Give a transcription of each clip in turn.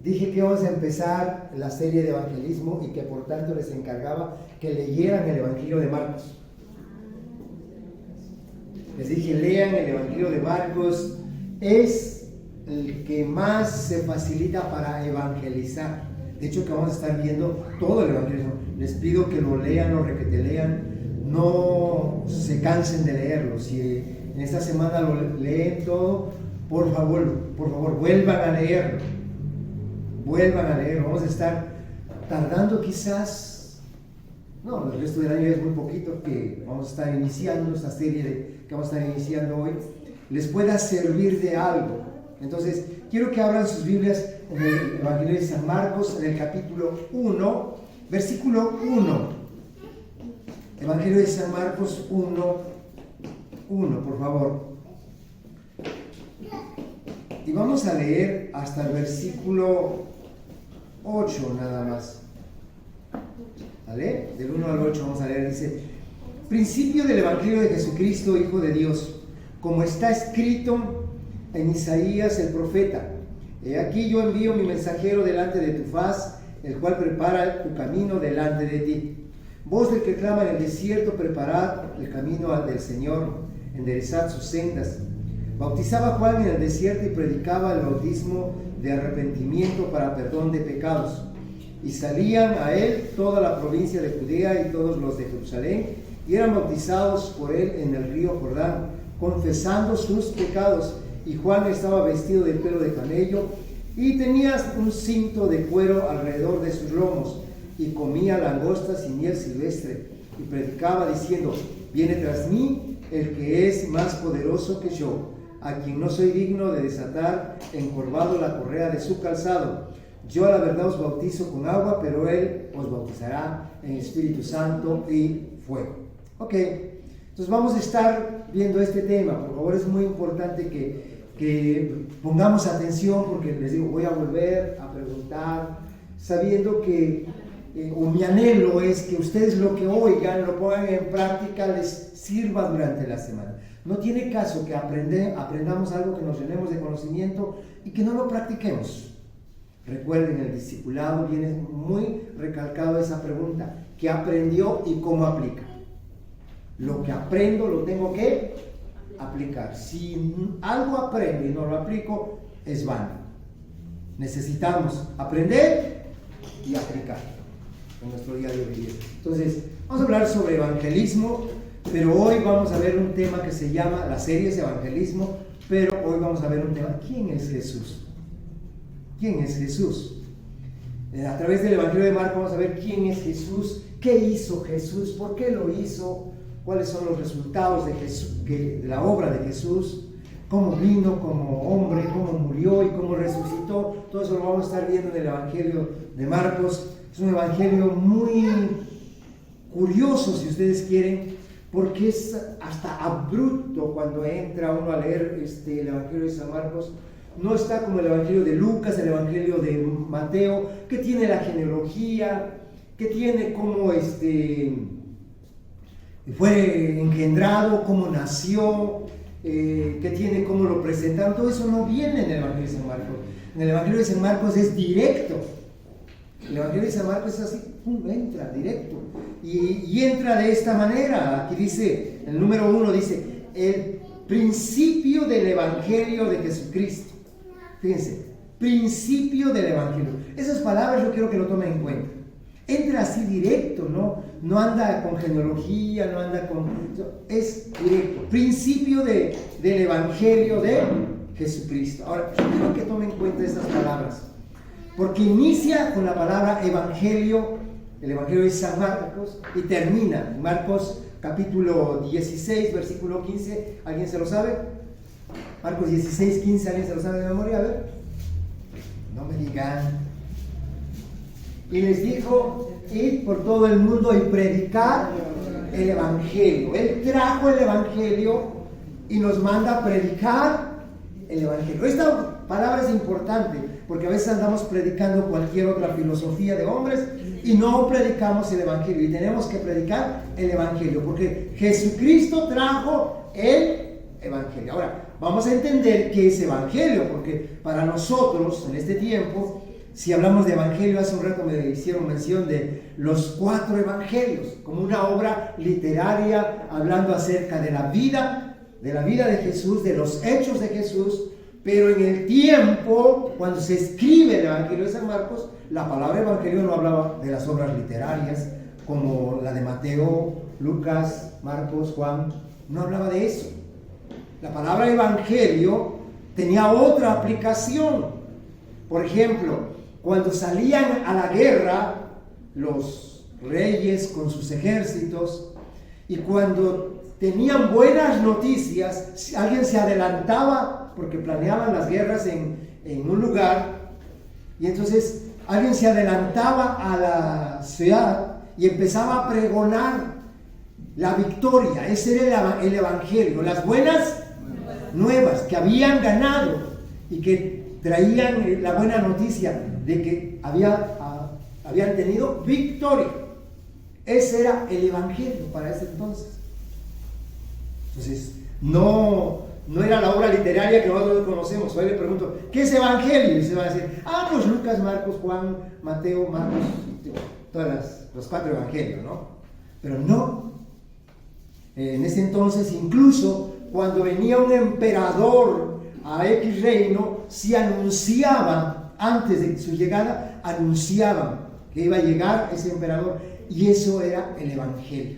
Dije que íbamos a empezar la serie de evangelismo y que por tanto les encargaba que leyeran el Evangelio de Marcos. Les dije, lean el Evangelio de Marcos, es el que más se facilita para evangelizar. De hecho, que vamos a estar viendo todo el evangelismo. Les pido que lo lean, lo requetelean, no se cansen de leerlo. Si en esta semana lo leen todo, por favor, vuelvan a leerlo. Vuelvan a leerlo. Vamos a estar tardando quizás, no, el resto del año es muy poquito, que vamos a estar iniciando esta serie que vamos a estar iniciando hoy, les pueda servir de algo. Entonces, quiero que abran sus Biblias en el Evangelio de San Marcos, en el capítulo 1, versículo 1. Evangelio de San Marcos 1, por favor. Y vamos a leer hasta el versículo 8 nada más. ¿Vale? Del 1 al 8 vamos a leer. Dice: principio del Evangelio de Jesucristo, Hijo de Dios, como está escrito en Isaías el profeta: he aquí yo envío mi mensajero delante de tu faz, el cual prepara tu camino delante de ti. Voz del que clama en el desierto, preparad el camino del Señor, enderezad sus sendas. Bautizaba Juan en el desierto y predicaba el bautismo de arrepentimiento para perdón de pecados. Y salían a él toda la provincia de Judea y todos los de Jerusalén, y eran bautizados por él en el río Jordán, confesando sus pecados. Y Juan estaba vestido de pelo de camello y tenía un cinto de cuero alrededor de sus lomos, y comía langostas y miel silvestre, y predicaba diciendo: viene tras mí el que es más poderoso que yo, a quien no soy digno de desatar encorvado la correa de su calzado. Yo a la verdad os bautizo con agua, pero él os bautizará en Espíritu Santo y fuego. Ok, entonces vamos a estar viendo este tema. Por favor, es muy importante que pongamos atención, porque les digo, voy a volver a preguntar, sabiendo que o mi anhelo es que ustedes lo que oigan, lo pongan en práctica, les sirva durante la semana. No tiene caso que aprendamos algo, que nos llenemos de conocimiento y que no lo practiquemos. Recuerden, el discipulado viene muy recalcado esa pregunta: ¿qué aprendió y cómo aplica? Lo que aprendo lo tengo que aplicar. Si algo aprendo y no lo aplico, es vano. Necesitamos aprender y aplicar en nuestro día de vivir. Entonces, vamos a hablar sobre evangelismo, pero hoy vamos a ver un tema que se llama, la serie es evangelismo, pero hoy vamos a ver un tema: ¿quién es Jesús? ¿Quién es Jesús? A través del Evangelio de Marcos vamos a ver quién es Jesús, qué hizo Jesús, por qué lo hizo, cuáles son los resultados de Jesús, de la obra de Jesús, cómo vino como hombre, cómo murió y cómo resucitó. Todo eso lo vamos a estar viendo en el Evangelio de Marcos. Es un evangelio muy curioso, si ustedes quieren, porque es hasta abrupto cuando entra uno a leer el Evangelio de San Marcos. No está como el Evangelio de Lucas, el Evangelio de Mateo, que tiene la genealogía, que tiene cómo fue engendrado, cómo nació, que tiene cómo lo presentaron. Todo eso no viene en el Evangelio de San Marcos. En el Evangelio de San Marcos es directo. El Evangelio de San Marcos es así, entra directo. Y entra de esta manera. Aquí dice, el número 1 dice: el principio del Evangelio de Jesucristo. Fíjense, principio del Evangelio. Esas palabras yo quiero que lo tomen en cuenta. Entra así directo, no anda con genealogía, no anda con... es directo. Principio del Evangelio de Jesucristo. Ahora, yo quiero que tomen en cuenta estas palabras, porque inicia con la palabra Evangelio, el Evangelio de San Marcos, y termina en Marcos capítulo 16, versículo 15. ¿Alguien se lo sabe? Marcos 16, 15, ¿alguien se lo sabe de memoria? A ver. No me digan. Y les dijo: id por todo el mundo y predicar el Evangelio. Él trajo el Evangelio y nos manda a predicar el Evangelio. Esta palabra es importante, porque a veces andamos predicando cualquier otra filosofía de hombres y no predicamos el Evangelio. Y tenemos que predicar el Evangelio, porque Jesucristo trajo el Evangelio. Ahora, vamos a entender qué es Evangelio, porque para nosotros en este tiempo si hablamos de evangelio, hace un rato me hicieron mención de los 4 evangelios, como una obra literaria hablando acerca de la vida de Jesús, de los hechos de Jesús, pero en el tiempo, cuando se escribe el evangelio de San Marcos, la palabra evangelio no hablaba de las obras literarias, como la de Mateo, Lucas, Marcos, Juan, no hablaba de eso. La palabra evangelio tenía otra aplicación. Por ejemplo, cuando salían a la guerra los reyes con sus ejércitos, y cuando tenían buenas noticias, alguien se adelantaba, porque planeaban las guerras en un lugar, y entonces alguien se adelantaba a la ciudad y empezaba a pregonar la victoria. Ese era el evangelio, las buenas nuevas que habían ganado y que traían la buena noticia de que habían tenido victoria. Ese era el evangelio para ese entonces. Entonces, no era la obra literaria que nosotros conocemos. Hoy le pregunto, ¿qué es evangelio? Y se va a decir, pues Lucas, Marcos, Juan, Mateo, Marcos, los 4 evangelios, ¿no? Pero no. En ese entonces, incluso cuando venía un emperador a X reino, se anunciaba, antes de su llegada, anunciaban que iba a llegar ese emperador, y eso era el evangelio.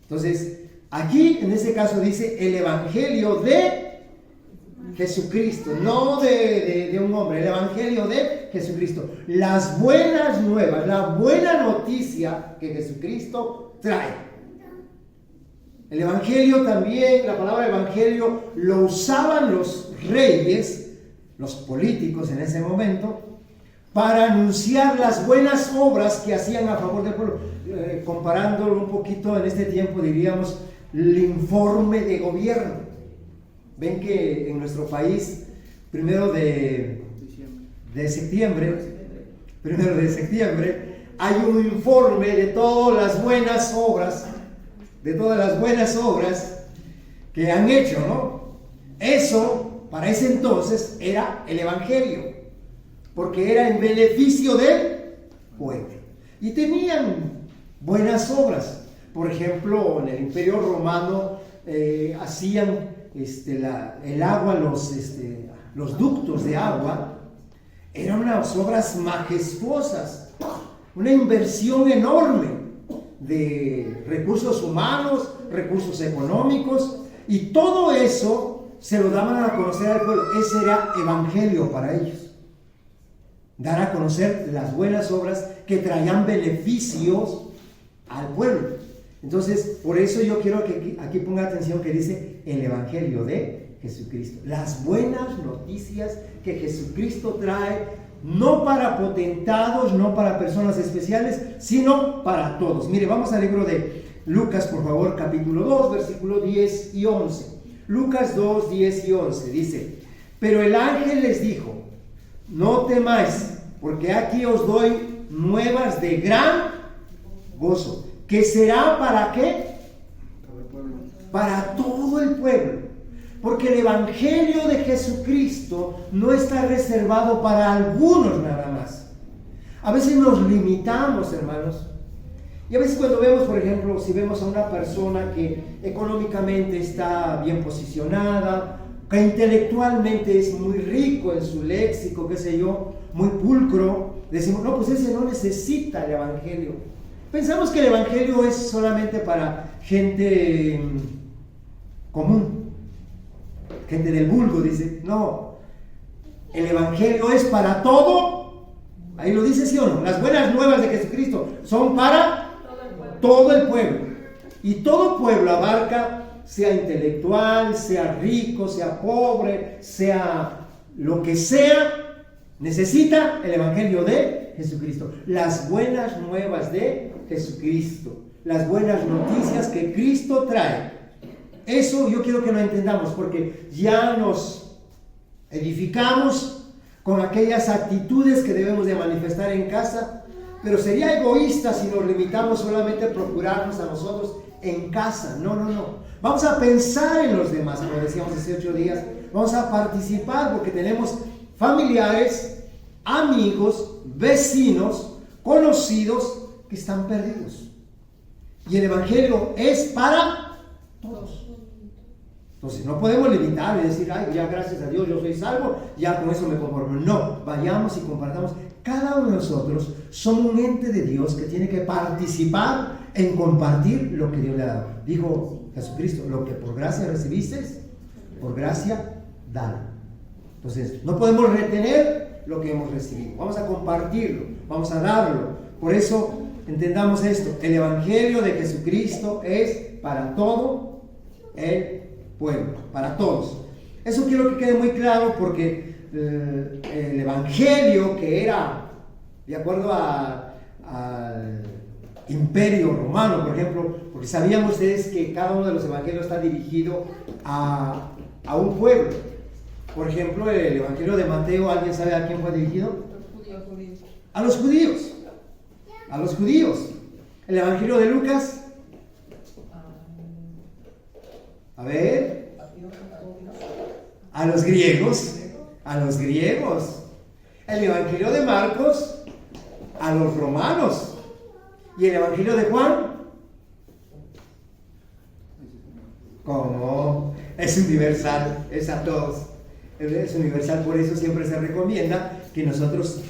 Entonces, aquí en este caso dice el evangelio de Jesucristo, no de un hombre, el evangelio de Jesucristo. Las buenas nuevas, la buena noticia que Jesucristo trae. El evangelio también, la palabra evangelio lo usaban los reyes, los políticos en ese momento, para anunciar las buenas obras que hacían a favor del pueblo. Comparándolo un poquito en este tiempo, diríamos, el informe de gobierno. Ven que en nuestro país, primero de septiembre, hay un informe de todas las buenas obras que han hecho, ¿no? Eso, para ese entonces, era el evangelio, porque era en beneficio del pueblo. Y tenían buenas obras. Por ejemplo, en el Imperio Romano hacían el agua, los ductos de agua, eran unas obras majestuosas, una inversión enorme de recursos humanos, recursos económicos, y todo eso se lo daban a conocer al pueblo. Ese era evangelio para ellos, dar a conocer las buenas obras que traían beneficios al pueblo. Entonces, por eso yo quiero que aquí ponga atención que dice el evangelio de Jesucristo, las buenas noticias que Jesucristo trae, no para potentados, no para personas especiales, sino para todos. Mire, vamos al libro de Lucas, por favor, capítulo 2, versículo 10 y 11. Lucas 2, 10 y 11 dice: pero el ángel les dijo, no temáis, porque aquí os doy nuevas de gran gozo, que será ¿para qué? Para todo el pueblo. Porque el evangelio de Jesucristo no está reservado para algunos nada más. A veces nos limitamos, hermanos. Y a veces cuando vemos, por ejemplo, si vemos a una persona que económicamente está bien posicionada, que intelectualmente es muy rico en su léxico, qué sé yo, muy pulcro, decimos, no, pues ese no necesita el evangelio. Pensamos que el evangelio es solamente para gente común, gente del vulgo. Dice, no, el evangelio es para todo. Ahí lo dice, ¿sí o no? Las buenas nuevas de Jesucristo son para todo el pueblo. Y todo pueblo abarca, sea intelectual, sea rico, sea pobre, sea lo que sea, necesita el evangelio de Jesucristo. Las buenas nuevas de Jesucristo, las buenas noticias que Cristo trae. Eso yo quiero que lo entendamos, porque ya nos edificamos con aquellas actitudes que debemos de manifestar en casa, pero sería egoísta si nos limitamos solamente a procurarnos a nosotros en casa. No. Vamos a pensar en los demás, como decíamos hace 8 días. Vamos a participar porque tenemos familiares amigos, vecinos, conocidos que están perdidos. Y el Evangelio es para todos. Entonces, no podemos limitar y decir, ay, ya gracias a Dios yo soy salvo, ya con eso me conformo. No, vayamos y compartamos. Cada uno de nosotros somos un ente de Dios que tiene que participar en compartir lo que Dios le ha dado. Dijo Jesucristo, lo que por gracia recibiste, por gracia dale. Entonces, no podemos retener lo que hemos recibido. Vamos a compartirlo, vamos a darlo. Por eso, entendamos esto. El Evangelio de Jesucristo es para todo el pueblo, para todos. Eso quiero que quede muy claro porque el Evangelio que era de acuerdo al Imperio Romano, por ejemplo, porque sabían ustedes que cada uno de los evangelios está dirigido a un pueblo. Por ejemplo, el Evangelio de Mateo, ¿alguien sabe a quién fue dirigido? A los judíos. A los judíos. El Evangelio de Lucas, a ver, a los griegos. A los griegos. El Evangelio de Marcos, a los romanos. ¿Y el Evangelio de Juan? ¿Cómo? Es universal, es a todos. Es universal, por eso siempre se recomienda que nosotros,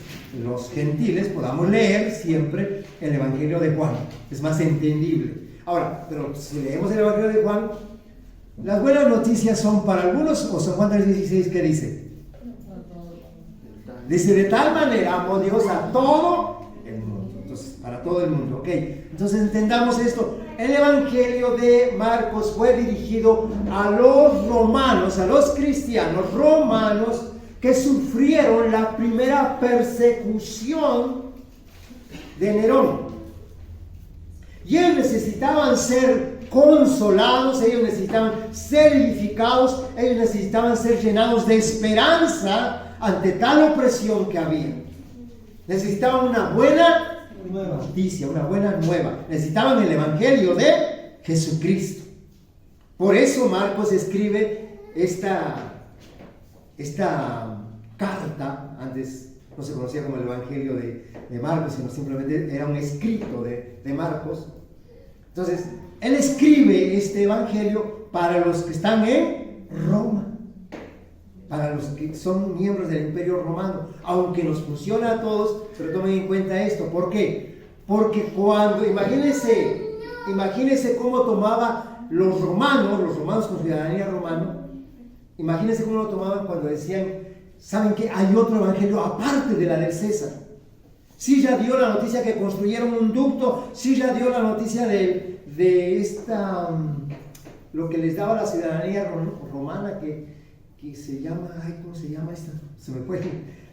los gentiles, podamos leer siempre el Evangelio de Juan. Es más entendible. Ahora, pero si leemos el Evangelio de Juan, las buenas noticias son para algunos, o San Juan 3:16, ¿qué dice? Dice, de tal manera amó Dios a todo el mundo. Entonces, para todo el mundo, ¿ok? Entonces entendamos esto. El Evangelio de Marcos fue dirigido a los romanos, a los cristianos romanos que sufrieron la primera persecución de Nerón. Y ellos necesitaban ser consolados, ellos necesitaban ser edificados, ellos necesitaban ser llenados de esperanza ante tal opresión que había. Necesitaban una buena noticia, una buena nueva. Necesitaban el Evangelio de Jesucristo. Por eso Marcos escribe esta carta. Antes no se conocía como el Evangelio de Marcos, sino simplemente era un escrito de Marcos. Entonces, él escribe este Evangelio para los que están en Roma, para los que son miembros del Imperio Romano, aunque nos funciona a todos, pero tomen en cuenta esto. ¿Por qué? Porque cuando, imagínense cómo tomaba los romanos con ciudadanía romana, imagínense cómo lo tomaban cuando decían, ¿saben qué? Hay otro evangelio aparte de la del César. Sí ya dio la noticia que construyeron un ducto, sí ya dio la noticia de lo que les daba la ciudadanía romana, que se llama, ¿cómo se llama esta? Se me fue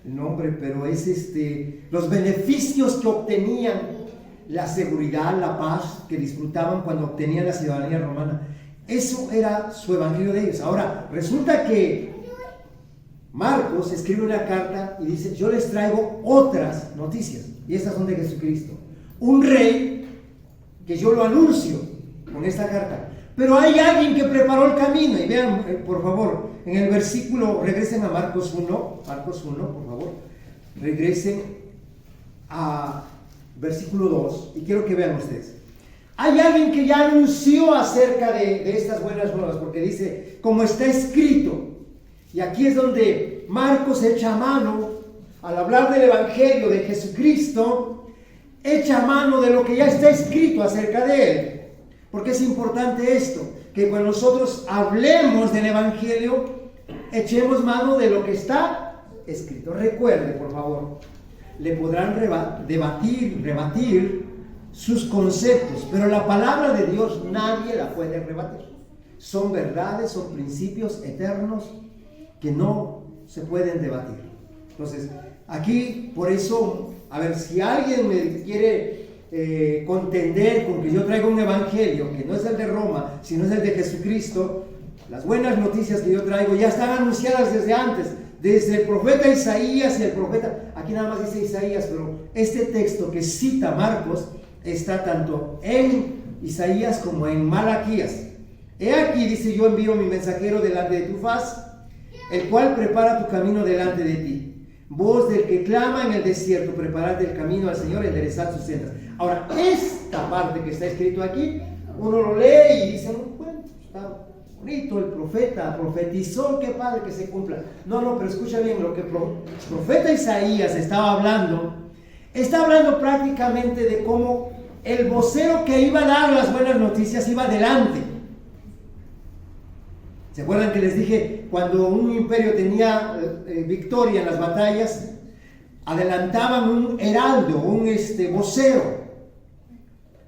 el nombre, pero es los beneficios que obtenían, la seguridad, la paz que disfrutaban cuando obtenían la ciudadanía romana. Eso era su evangelio de ellos. Ahora, resulta que Marcos escribe una carta y dice, yo les traigo otras noticias, y estas son de Jesucristo. Un rey que yo lo anuncio con esta carta. Pero hay alguien que preparó el camino. Y vean, por favor, en el versículo, regresen a Marcos 1, por favor. Regresen a versículo 2, y quiero que vean ustedes. Hay alguien que ya anunció acerca de estas buenas nuevas, porque dice, como está escrito. Y aquí es donde Marcos echa mano, al hablar del Evangelio de Jesucristo, echa mano de lo que ya está escrito acerca de él. Porque es importante esto, que cuando nosotros hablemos del Evangelio, echemos mano de lo que está escrito. Recuerde, por favor, le podrán rebatir sus conceptos, pero la palabra de Dios nadie la puede rebatir. Son verdades, son principios eternos que no se pueden debatir. Entonces, aquí, por eso, a ver, si alguien me quiere contender con que yo traigo un evangelio que no es el de Roma, sino es el de Jesucristo, las buenas noticias que yo traigo ya están anunciadas desde antes, desde el profeta Isaías y el profeta, aquí nada más dice Isaías, pero este texto que cita Marcos está tanto en Isaías como en Malaquías. He aquí, dice, yo envío mi mensajero delante de tu faz, el cual prepara tu camino delante de ti. voz del que clama en el desierto, preparad el camino al Señor, enderezad sus sendas. Ahora, esta parte que está escrito aquí, uno lo lee y dice, bueno, está bonito, el profeta profetizó, qué padre que se cumpla. No, pero escucha bien, lo que el profeta Isaías estaba hablando, está hablando prácticamente de cómo el vocero que iba a dar las buenas noticias iba adelante. ¿Se acuerdan que les dije, cuando un imperio tenía victoria en las batallas, adelantaban un heraldo, un vocero,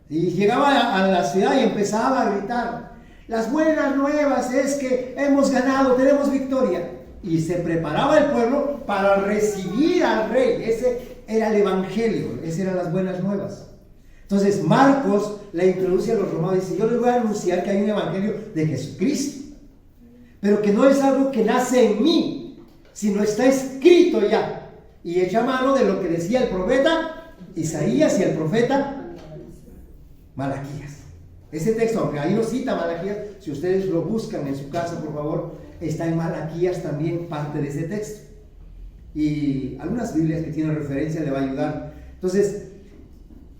y llegaba a la ciudad y empezaba a gritar, las buenas nuevas es que hemos ganado, tenemos victoria, y se preparaba el pueblo para recibir al rey. Ese era el evangelio, esas eran las buenas nuevas. Entonces Marcos la introduce a los romanos y dice, yo les voy a anunciar que hay un evangelio de Jesucristo, pero que no es algo que nace en mí, sino está escrito ya. Y echa mano de lo que decía el profeta Isaías y el profeta Malaquías. Ese texto, aunque ahí no cita Malaquías, si ustedes lo buscan en su casa, por favor, está en Malaquías también parte de ese texto. Y algunas Biblias que tienen referencia le va a ayudar. Entonces,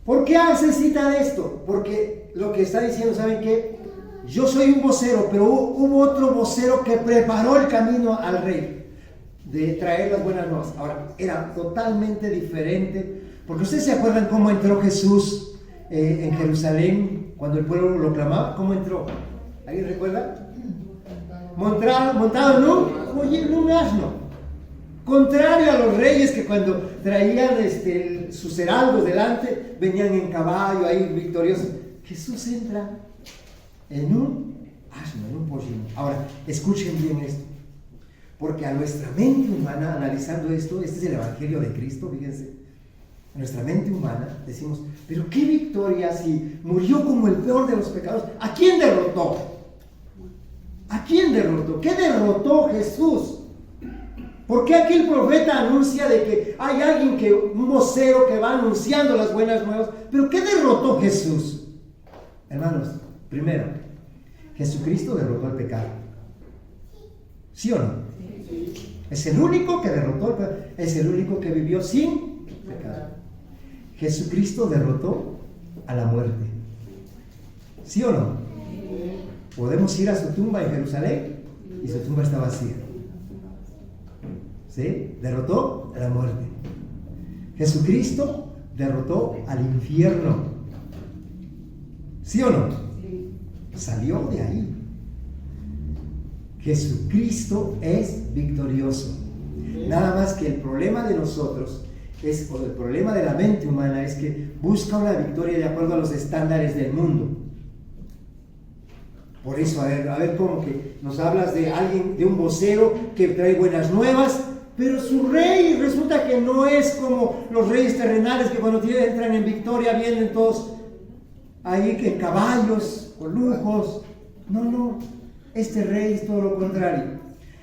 ¿por qué hace cita de esto? Porque lo que está diciendo, ¿saben qué? Yo soy un vocero, pero hubo otro vocero que preparó el camino al rey de traer las buenas nuevas. Ahora, era totalmente diferente, porque ustedes se acuerdan cómo entró Jesús en Jerusalén cuando el pueblo lo clamaba. ¿Cómo entró? ¿Alguien recuerda? Montado en un asno. Contrario a los reyes que cuando traían sus heraldos delante venían en caballo ahí victoriosos. Jesús entra en un asno, en un pollino. Ahora, escuchen bien esto, porque a nuestra mente humana, analizando esto, este es el evangelio de Cristo, fíjense, a nuestra mente humana decimos, pero qué victoria si murió como el peor de los pecados. ¿A quién derrotó? ¿A quién derrotó? ¿Qué derrotó Jesús? ¿Por qué aquí el profeta anuncia de que hay alguien un vocero que va anunciando las buenas nuevas? ¿Pero qué derrotó Jesús? Hermanos, primero, Jesucristo derrotó el pecado. ¿Sí o no? Sí. Es el único que derrotó el pecado. Es el único que vivió sin pecado. Jesucristo derrotó a la muerte. ¿Sí o no? Sí. Podemos ir a su tumba en Jerusalén y su tumba está vacía. ¿Sí? Derrotó a la muerte. Jesucristo derrotó al infierno. ¿Sí o no? Sí. Salió de ahí. Jesucristo es victorioso. Sí. Nada más que el problema de nosotros o el problema de la mente humana es que busca una victoria de acuerdo a los estándares del mundo. Por eso, a ver cómo que nos hablas de alguien, de un vocero que trae buenas nuevas, pero su rey resulta que no es como los reyes terrenales que cuando entran en victoria vienen todos ahí que caballos o lujos. No, este rey es todo lo contrario.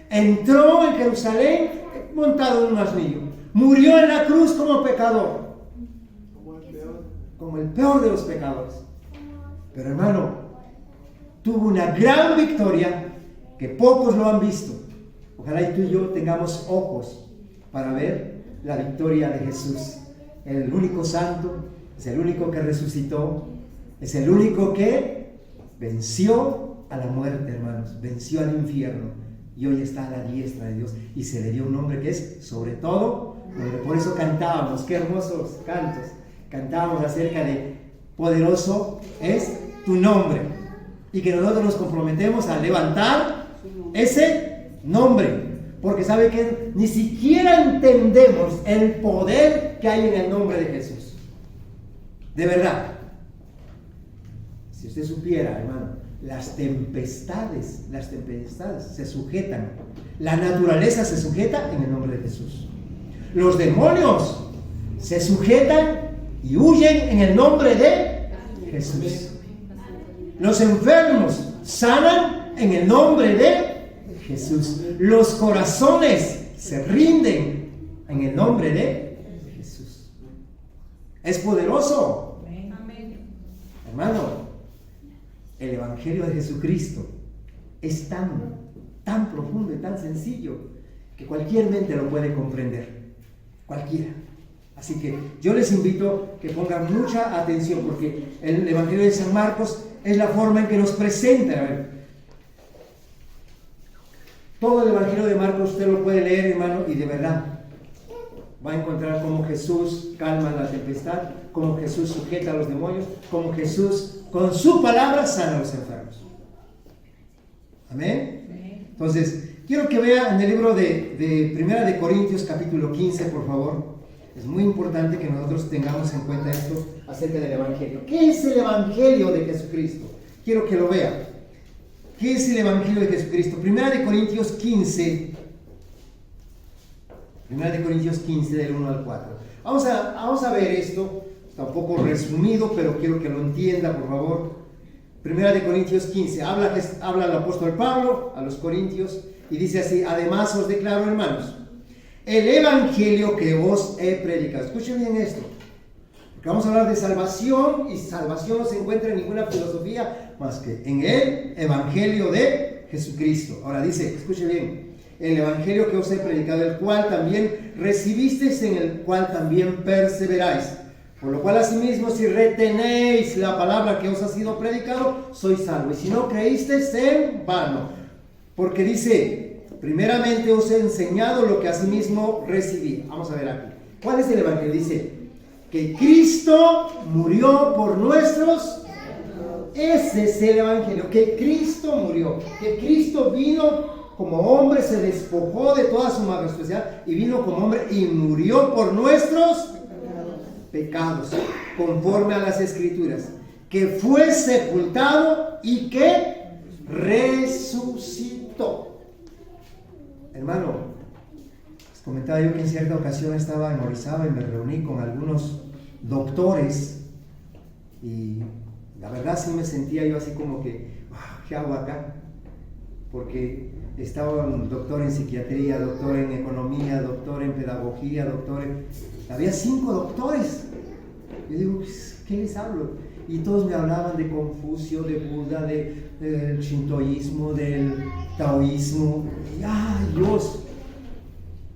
Entró en Jerusalén montado en un asnillo, murió en la cruz como pecador, como el peor de los pecadores. Pero hermano, tuvo una gran victoria que pocos lo han visto. Ojalá y tú y yo tengamos ojos para ver la victoria de Jesús. El único santo, es el único que resucitó, es el único que venció a la muerte, hermanos, venció al infierno y hoy está a la diestra de Dios y se le dio un nombre que es sobre todo nombre. Por eso cantábamos, qué hermosos cantos, cantábamos acerca de poderoso es tu nombre y que nosotros nos comprometemos a levantar ese nombre, porque sabe que ni siquiera entendemos el poder que hay en el nombre de Jesús. De verdad, si usted supiera, hermano, las tempestades se sujetan, la naturaleza se sujeta en el nombre de Jesús. Los demonios se sujetan y huyen en el nombre de Jesús. Los enfermos sanan en el nombre de Jesús. Los corazones se rinden en el nombre de Jesús. Es poderoso. Amén. Hermano, el evangelio de Jesucristo es tan profundo y tan sencillo que cualquier mente lo puede comprender. cualquiera. Así que yo les invito que pongan mucha atención, porque el Evangelio de San Marcos es la forma en que nos presenta. A ver, todo el Evangelio de Marcos usted lo puede leer, hermano, y de verdad va a encontrar cómo Jesús calma la tempestad, cómo Jesús sujeta a los demonios, cómo Jesús con su palabra sana a los enfermos. Amén. Entonces, quiero que vea en el libro de Primera de Corintios capítulo 15, por favor. Es muy importante que nosotros tengamos en cuenta esto acerca del Evangelio. ¿Qué es el Evangelio de Jesucristo? Quiero que lo vea. ¿Qué es el Evangelio de Jesucristo? Primera de Corintios 15. Primera de Corintios 15, del 1 al 4. Vamos a ver esto. Está un poco resumido, pero quiero que lo entienda, por favor. Primera de Corintios 15. Habla el apóstol Pablo a los corintios y dice así: además os declaro, hermanos, el Evangelio que os he predicado. Escuchen bien esto, porque vamos a hablar de salvación, y salvación no se encuentra en ninguna filosofía más que en el Evangelio de Jesucristo. Ahora dice, escuchen bien, el Evangelio que os he predicado, el cual también recibisteis, en el cual también perseveráis. Por lo cual, asimismo, si retenéis la palabra que os ha sido predicado, sois salvos. Y si no creísteis, en vano. Porque dice, primeramente os he enseñado lo que asimismo recibí. Vamos a ver aquí. ¿Cuál es el Evangelio? Dice que Cristo murió por nuestros. Ese es el Evangelio. Que Cristo murió. Que Cristo vino como hombre, se despojó de toda su majestuosidad y vino como hombre y murió por nuestros pecados, conforme a las Escrituras, que fue sepultado y que resucitó. Hermano, les comentaba yo que en cierta ocasión estaba en Orizaba y me reuní con algunos doctores, y la verdad sí me sentía yo así como que, ¿qué hago acá? Porque estaba un doctor en psiquiatría, doctor en economía, doctor en pedagogía, había 5 doctores. Yo digo, ¿qué les hablo? Y todos me hablaban de Confucio, de Buda, del shintoísmo, del taoísmo. Y ¡ay, Dios!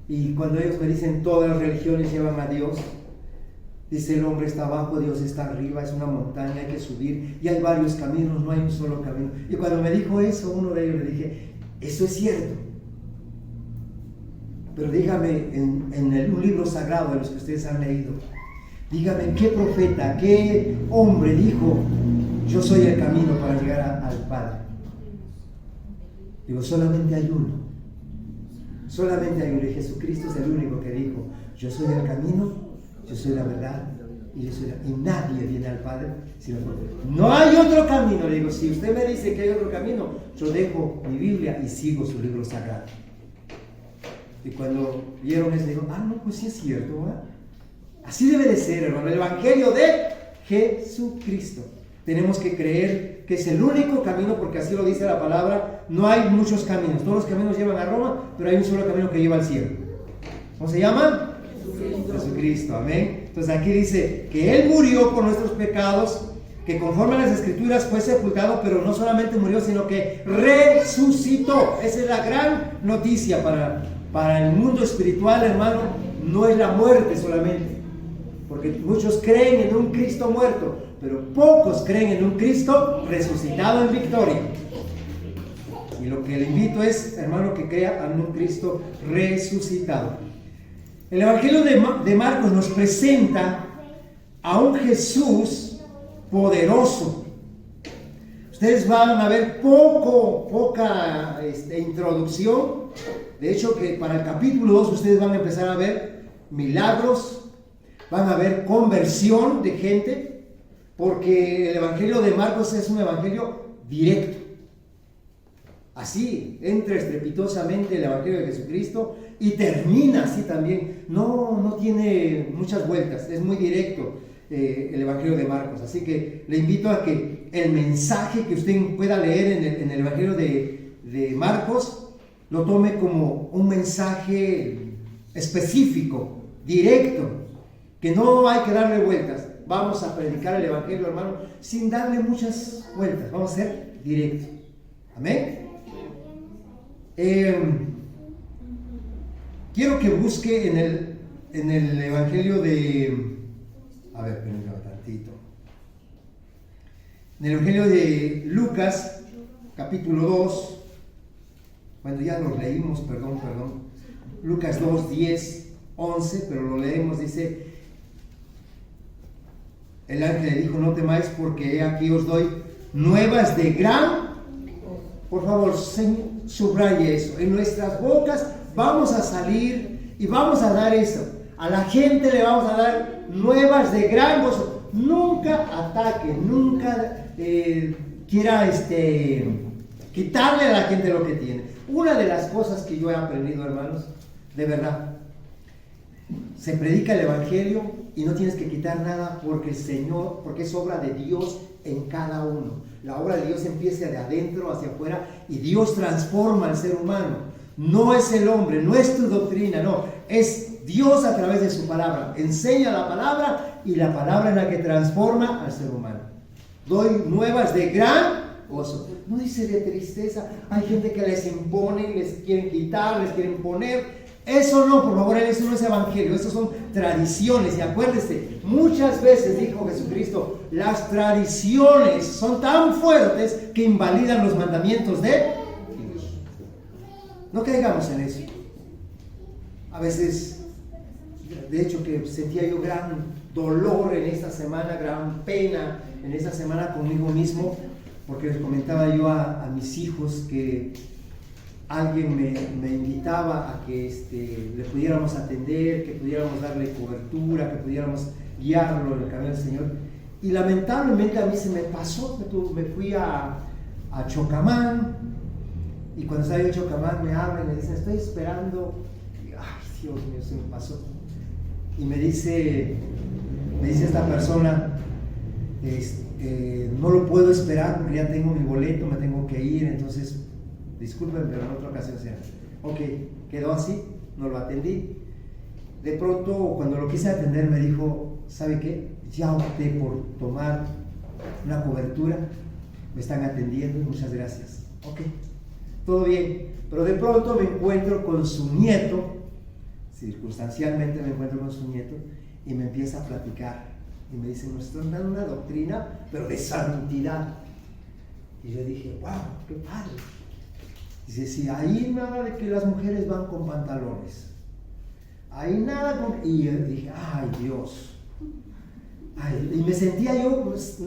Y cuando ellos me dicen todas las religiones llevan a Dios, dice, el hombre está abajo, Dios está arriba, es una montaña, hay que subir, y hay varios caminos, no hay un solo camino. Y cuando me dijo eso, uno de ellos, le dije, eso es cierto, pero dígame, en un libro sagrado de los que ustedes han leído, dígame qué profeta, qué hombre dijo, yo soy el camino para llegar al Padre. Digo, solamente hay uno, y Jesucristo es el único que dijo, yo soy el camino, yo soy la verdad, y nadie viene al Padre sino por mí. No hay otro camino. Le digo, si usted me dice que hay otro camino, yo dejo mi Biblia y sigo su libro sagrado. Y cuando vieron eso, digo, no, pues sí es cierto, ¿verdad? Así debe de ser, hermano, el Evangelio de Jesucristo. Tenemos que creer que es el único camino, porque así lo dice la palabra. No hay muchos caminos, todos los caminos llevan a Roma, pero hay un solo camino que lleva al cielo. ¿Cómo se llama? Jesucristo, amén. Entonces aquí dice que Él murió por nuestros pecados, que conforme a las Escrituras fue sepultado, pero no solamente murió, sino que resucitó. Esa es la gran noticia para el mundo espiritual, hermano. No es la muerte solamente, porque muchos creen en un Cristo muerto, pero pocos creen en un Cristo resucitado en victoria. Y lo que le invito es, hermano, que crea en un Cristo resucitado. El Evangelio de Marcos nos presenta a un Jesús poderoso. Ustedes van a ver poca introducción. De hecho, que para el capítulo 2 ustedes van a empezar a ver milagros, van a ver conversión de gente, porque el Evangelio de Marcos es un evangelio directo. Así entra estrepitosamente el Evangelio de Jesucristo y termina así también. No tiene muchas vueltas, es muy directo el Evangelio de Marcos. Así que le invito a que el mensaje que usted pueda leer en el Evangelio de Marcos lo tome como un mensaje específico, directo, que no hay que darle vueltas. Vamos a predicar el Evangelio, hermano, sin darle muchas vueltas. Vamos a ser directos. Amén. Quiero que busque en el en el Evangelio de... A ver, espérenme tantito. En el Evangelio de Lucas, capítulo 2, bueno, ya lo leímos, perdón. Lucas 2, 10, 11, pero lo leemos, dice: el ángel le dijo: no temáis, porque he aquí os doy nuevas de gran... Por favor, subraye eso. En nuestras bocas vamos a salir y vamos a dar eso. A la gente le vamos a dar nuevas de gran gozo. Nunca ataque, nunca quiera quitarle a la gente lo que tiene. Una de las cosas que yo he aprendido, hermanos, de verdad, se predica el Evangelio y no tienes que quitar nada, porque el Señor, porque es obra de Dios en cada uno. La obra de Dios empieza de adentro hacia afuera y Dios transforma al ser humano. No es el hombre, no es tu doctrina, no, es Dios a través de su palabra. Enseña la palabra y la palabra es la que transforma al ser humano. Doy nuevas de gran gozo. No dice de tristeza. Hay gente que les impone, les quieren quitar, les quieren poner. Eso no, por favor, eso no es evangelio, eso son tradiciones. Y acuérdese, muchas veces dijo Jesucristo, las tradiciones son tan fuertes que invalidan los mandamientos de Dios. No caigamos en eso. A veces, de hecho, que sentía yo gran dolor en esta semana, gran pena en esta semana conmigo mismo, porque les comentaba yo a mis hijos que alguien me invitaba a que le pudiéramos atender, que pudiéramos darle cobertura, que pudiéramos guiarlo en el camino del Señor. Y lamentablemente a mí se me pasó, me fui a Chocamán, y cuando estaba en Chocamán me hablan y me dicen: estoy esperando. Y, ay, Dios mío, se me pasó. Y me dice esta persona: no lo puedo esperar porque ya tengo mi boleto, me tengo que ir, entonces disculpen, pero en otra ocasión sea. Ok, quedó así, no lo atendí. De pronto, cuando lo quise atender, me dijo: ¿sabe qué? Ya opté por tomar una cobertura, me están atendiendo, muchas gracias. Ok, todo bien. Pero de pronto me encuentro con su nieto, circunstancialmente me encuentro con su nieto, y me empieza a platicar. Y me dice: nos están dando una doctrina, pero de santidad. Y yo dije: wow, qué padre. Dice: sí, ahí nada de que las mujeres van con pantalones. Ahí nada con... Y yo dije: ay, Dios. Ay, y me sentía yo, pues,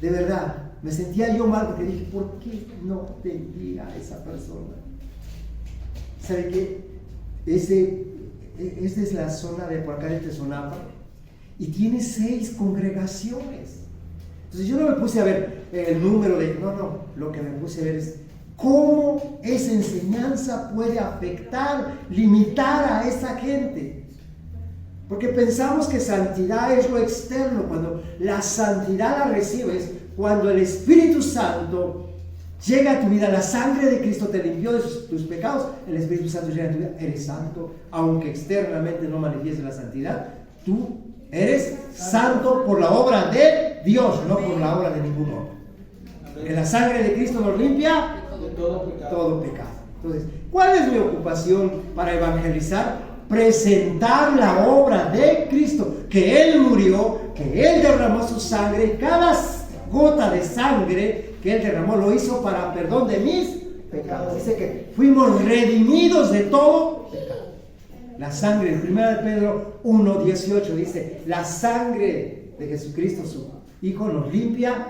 de verdad, me sentía yo mal, porque dije: ¿por qué no atendí a esa persona? ¿Sabe qué? Esta es la zona de por acá de Tezonapa, y tiene 6 congregaciones. Entonces yo no me puse a ver el número de... No, lo que me puse a ver es cómo esa enseñanza puede afectar, limitar a esa gente. Porque pensamos que santidad es lo externo, cuando la santidad la recibes cuando el Espíritu Santo llega a tu vida. La sangre de Cristo te limpió de tus pecados, el Espíritu Santo llega a tu vida, eres santo, aunque externamente no manifiestes la santidad, tú eres santo por la obra de Dios, no por la obra de ningún hombre. Que la sangre de Cristo nos limpia de todo pecado. Entonces, ¿cuál es mi ocupación para evangelizar? Presentar la obra de Cristo, que Él murió, que Él derramó su sangre, y cada gota de sangre que Él derramó lo hizo para perdón de mis pecados. Dice que fuimos redimidos de todo pecado. La sangre, en 1 Pedro 1:18 dice: la sangre de Jesucristo, su Hijo, nos limpia.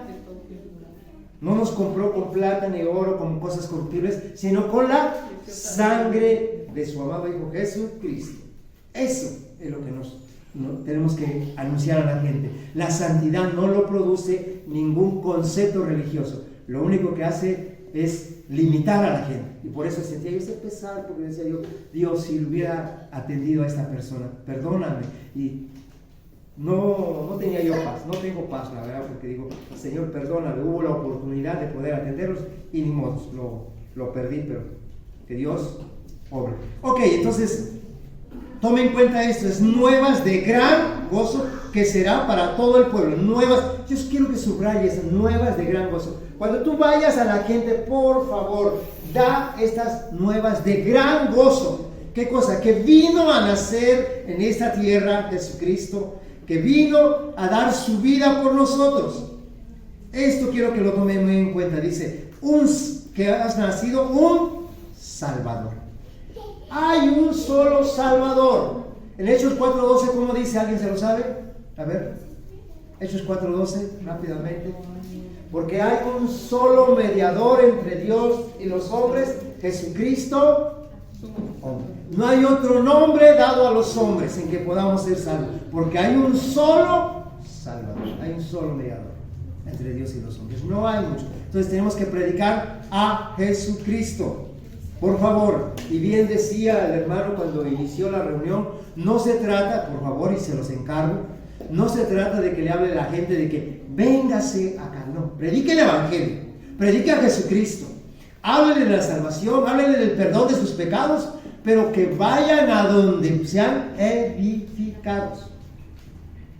No nos compró con plata ni oro, con cosas corruptibles, sino con la sangre de su amado Hijo Jesucristo. Eso es lo que tenemos que anunciar a la gente. La santidad no lo produce ningún concepto religioso. Lo único que hace es limitar a la gente. Y por eso sentía yo ese pesar, porque decía yo: Dios, si hubiera atendido a esta persona, perdóname. Y no tenía yo paz, no tengo paz, la verdad, porque digo: Señor, perdóname. Hubo la oportunidad de poder atenderlos y ni modo, lo perdí, pero que Dios obre. Ok, entonces tome en cuenta esto: es nuevas de gran gozo, que será para todo el pueblo. Nuevas, yo quiero que subrayes, nuevas de gran gozo. Cuando tú vayas a la gente, por favor, da estas nuevas de gran gozo, ¿Qué cosa? Que vino a nacer en esta tierra Jesucristo, que vino a dar su vida por nosotros. Esto quiero que lo tomen muy en cuenta. Dice, que has nacido un Salvador. Hay un solo Salvador. En Hechos 4:12, ¿cómo dice? ¿Alguien se lo sabe? A ver, Hechos 4:12, rápidamente. Porque hay un solo mediador entre Dios y los hombres, Jesucristo, hombre. No hay otro nombre dado a los hombres en que podamos ser salvos, porque hay un solo Salvador, hay un solo mediador entre Dios y los hombres. No hay mucho. Entonces tenemos que predicar a Jesucristo. Por favor, y bien decía el hermano cuando inició la reunión, no se trata, por favor, y se los encargo, no se trata de que le hable a la gente de que véngase acá, no, predique el Evangelio, predique a Jesucristo, háblele de la salvación, háblele del perdón de sus pecados, pero que vayan a donde sean edificados.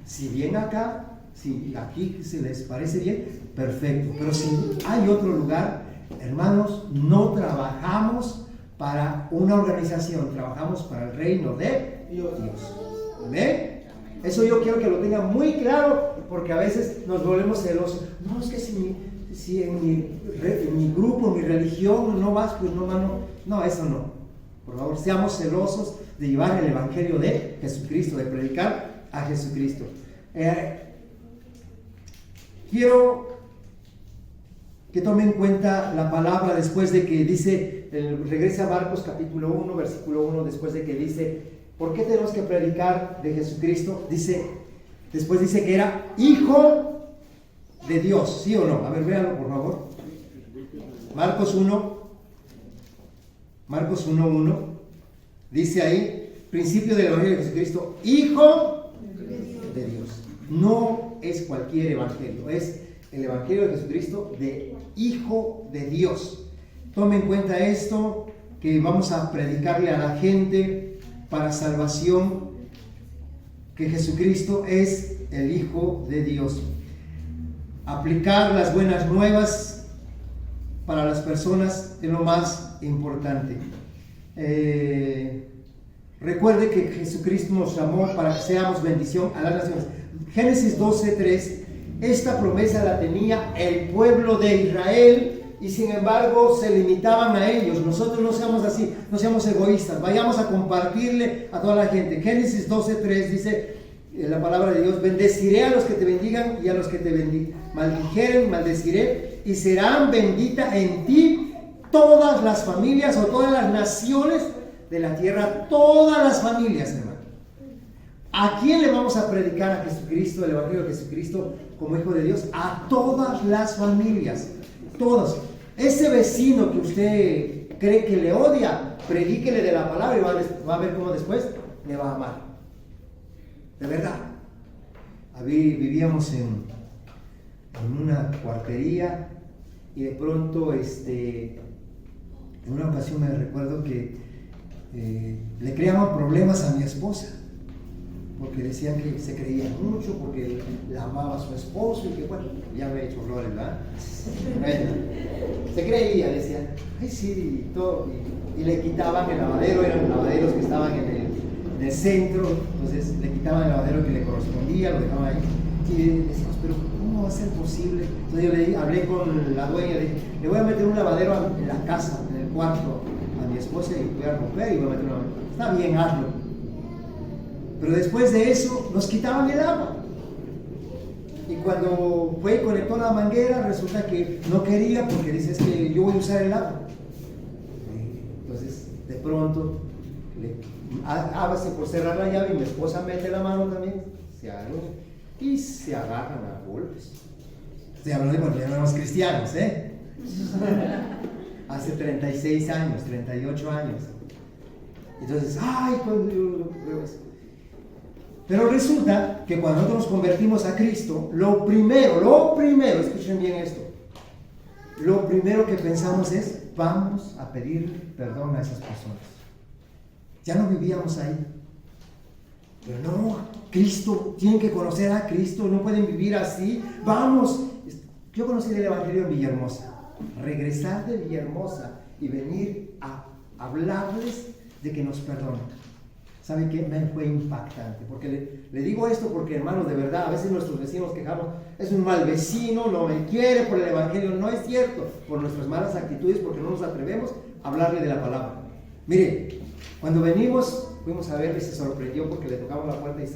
Si bien acá, si aquí se les parece bien, perfecto, pero si hay otro lugar, hermanos, no trabajamos para una organización, trabajamos para el reino de Dios. ¿Amén? Eso yo quiero que lo tengan muy claro, porque a veces nos volvemos celosos. No, es que si en mi grupo, mi religión no vas, pues no, mano. No, eso no. Por favor, seamos celosos de llevar el Evangelio de Jesucristo, de predicar a Jesucristo. Quiero que tomen en cuenta la palabra después de que dice, regresa a Marcos capítulo 1, versículo 1, después de que dice, ¿por qué tenemos que predicar de Jesucristo? Después dice que era Hijo de Dios, ¿sí o no? A ver, véanlo por favor. Marcos 1:1, dice ahí, principio del Evangelio de Jesucristo, Hijo de Dios. No es cualquier evangelio, es el Evangelio de Jesucristo de Hijo de Dios. Tome en cuenta esto, que vamos a predicarle a la gente para salvación, que Jesucristo es el Hijo de Dios. Aplicar las buenas nuevas para las personas es lo más importante. Recuerde que Jesucristo nos llamó para que seamos bendición a las naciones. Génesis 12:3, esta promesa la tenía el pueblo de Israel y sin embargo se limitaban a ellos. Nosotros no seamos así, no seamos egoístas, vayamos a compartirle a toda la gente. Génesis 12:3 dice la palabra de Dios, bendeciré a los que te bendigan y a los que te maldijeren, maldeciré, y serán benditas en ti todas las familias o todas las naciones de la tierra, todas las familias, hermano. ¿A quién le vamos a predicar a Jesucristo, el Evangelio de Jesucristo como Hijo de Dios? A todas las familias, todas. Ese vecino que usted cree que le odia, predíquele de la palabra y va a ver cómo después le va a amar. De verdad. Vivíamos en una cuartería y de pronto en una ocasión me recuerdo que le creaban problemas a mi esposa, porque decían que se creía mucho, porque la amaba a su esposo y que bueno, ya me he hecho flores, ¿verdad? Bueno, se creía, decían, ay sí, y todo, y le quitaban el lavadero, eran lavaderos que estaban en el centro, entonces le quitaban el lavadero que le correspondía, lo dejaban ahí, y decíamos, pero ¿cómo va a ser posible? Entonces yo hablé con la dueña, le voy a meter un lavadero en la casa, en el cuarto, a mi esposa, y voy a romper y voy a meter un lavadero. Está bien, hazlo. Pero después de eso nos quitaban el agua. Y cuando fue y conectó la manguera, resulta que no quería, porque dice, es que yo voy a usar el agua. Entonces, de pronto, hágase por cerrar la llave y mi esposa mete la mano también, se agarran y se agarran a golpes. Estoy hablando de cuando éramos cristianos, hace 36 años, 38 años. Entonces, ay, cuando yo veo eso. Pero resulta que cuando nosotros nos convertimos a Cristo, lo primero, escuchen bien esto, lo primero que pensamos es, vamos a pedir perdón a esas personas. Ya no vivíamos ahí. Pero no, Cristo, tienen que conocer a Cristo, no pueden vivir así. Vamos, yo conocí el Evangelio en Villahermosa. Regresar de Villahermosa y venir a hablarles de que nos perdone. ¿Sabe qué? Me fue impactante, porque le digo esto porque, hermanos, de verdad, a veces nuestros vecinos quejamos, es un mal vecino, no me quiere por el evangelio. No es cierto, por nuestras malas actitudes, porque no nos atrevemos a hablarle de la palabra. Mire, cuando fuimos a verle y se sorprendió porque le tocamos la puerta y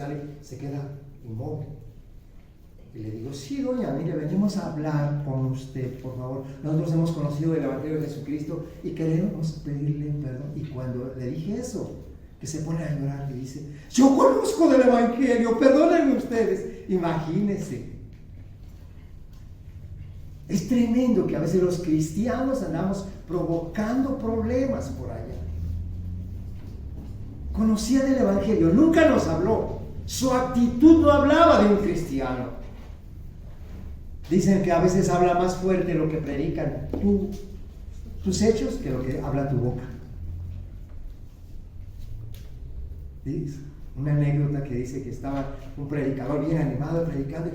se queda inmóvil. Y le digo, sí, doña, mire, venimos a hablar con usted, por favor. Nosotros hemos conocido el evangelio de Jesucristo y queremos pedirle perdón. Y cuando le dije eso, que se pone a llorar y dice, yo conozco del evangelio, perdónenme ustedes. Imagínense. Es tremendo que a veces los cristianos andamos provocando problemas por allá. Conocía del evangelio, nunca nos habló. Su actitud no hablaba de un cristiano. Dicen que a veces habla más fuerte lo que predican tus hechos que lo que habla tu boca. ¿Sí? Una anécdota que dice que estaba un predicador bien animado predicando,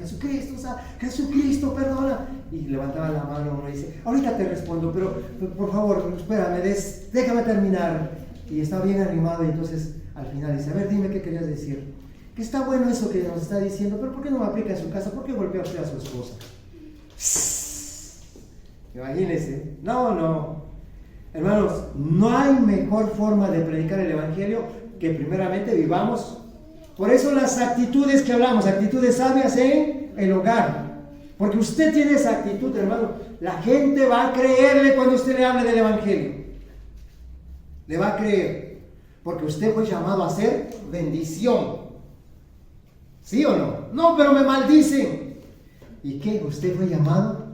Jesucristo, perdona. Y levantaba la mano uno y dice, ahorita te respondo, pero por favor, espérame, déjame terminar. Y estaba bien animado y entonces al final dice, a ver, dime qué querías decir. Que está bueno eso que nos está diciendo, pero ¿por qué no me aplica en su casa? ¿Por qué golpea usted a su esposa? Imagínense. No. Hermanos, no hay mejor forma de predicar el evangelio que primeramente vivamos. Por eso las actitudes que hablamos, actitudes sabias en el hogar. Porque usted tiene esa actitud, hermano. La gente va a creerle cuando usted le hable del evangelio. Le va a creer. Porque usted fue llamado a ser bendición. ¿Sí o no? No, pero me maldicen. ¿Y qué? ¿Usted fue llamado?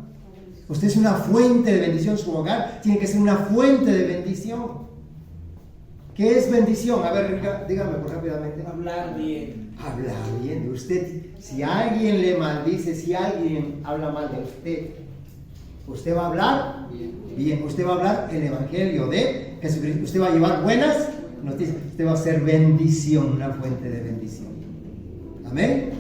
Usted es una fuente de bendición. Su hogar tiene que ser una fuente de bendición. ¿Qué es bendición? A ver, dígame rápidamente. Hablar bien. Hablar bien de usted. Si alguien le maldice, si alguien habla mal de usted, usted va a hablar bien. Usted va a hablar el evangelio de Jesucristo. Usted va a llevar buenas noticias. Usted va a ser bendición, una fuente de bendición. Amén.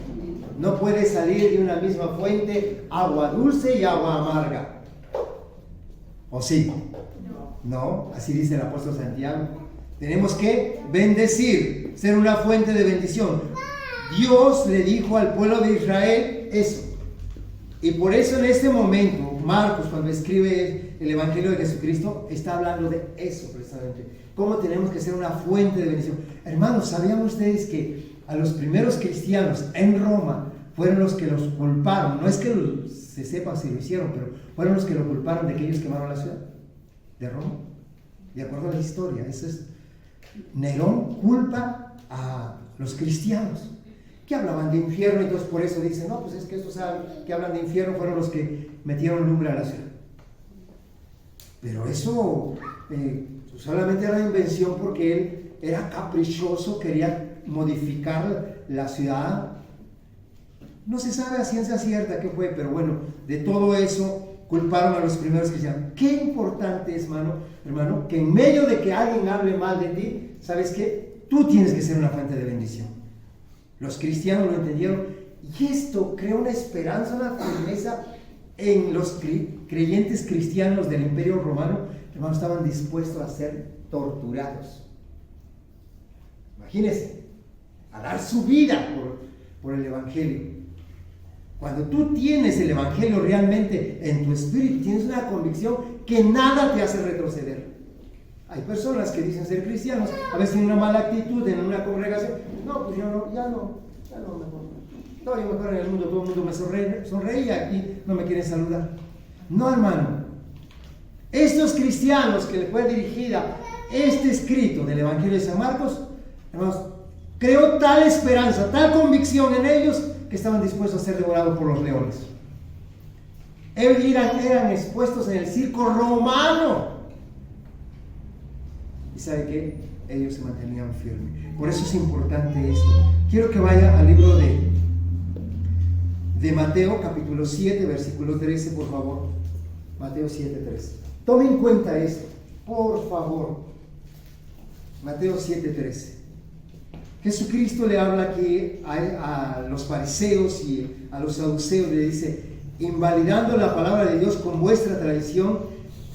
No puede salir de una misma fuente agua dulce y agua amarga. ¿O sí? No, así dice el apóstol Santiago. Tenemos que bendecir, ser una fuente de bendición. Dios le dijo al pueblo de Israel eso. Y por eso en este momento, Marcos, cuando escribe el Evangelio de Jesucristo, está hablando de eso precisamente. Cómo tenemos que ser una fuente de bendición. Hermanos, ¿sabían ustedes que a los primeros cristianos en Roma fueron los que los culparon? No es que se sepa si lo hicieron, pero fueron los que lo culparon de que ellos quemaron la ciudad de Roma. De acuerdo a la historia, eso es. Nerón culpa a los cristianos que hablaban de infierno, entonces por eso dicen, no, pues es que estos que hablan de infierno fueron los que metieron lumbre a la ciudad. Pero eso solamente era invención porque él era caprichoso, quería modificar la ciudad. No se sabe a ciencia cierta qué fue, pero bueno, de todo eso culparon a los primeros cristianos. Qué importante es, hermano, que en medio de que alguien hable mal de ti, ¿sabes qué? Tú tienes que ser una fuente de bendición. Los cristianos lo entendieron y esto creó una esperanza, una firmeza en los creyentes cristianos del Imperio Romano. Hermano, estaban dispuestos a ser torturados. Imagínense, a dar su vida por el evangelio. Cuando tú tienes el evangelio realmente en tu espíritu, tienes una convicción que nada te hace retroceder. Hay personas que dicen ser cristianos, a veces tienen una mala actitud en una congregación. No, pues yo ya no, mejor. Estoy mejor en el mundo, todo el mundo me sonreía, aquí no me quieren saludar. No, hermano. Estos cristianos que le fue dirigida este escrito del Evangelio de San Marcos, hermanos, creó tal esperanza, tal convicción en ellos, que estaban dispuestos a ser devorados por los leones. Eran expuestos en el circo romano. ¿Y sabe qué? Ellos se mantenían firmes. Por eso es importante esto. Quiero que vaya al libro de Mateo, capítulo 7, versículo 13, por favor. Mateo 7, 13. Tome en cuenta esto, por favor. Mateo 7, 13. Jesucristo le habla aquí a los fariseos y a los saduceos, le dice, invalidando la palabra de Dios con vuestra tradición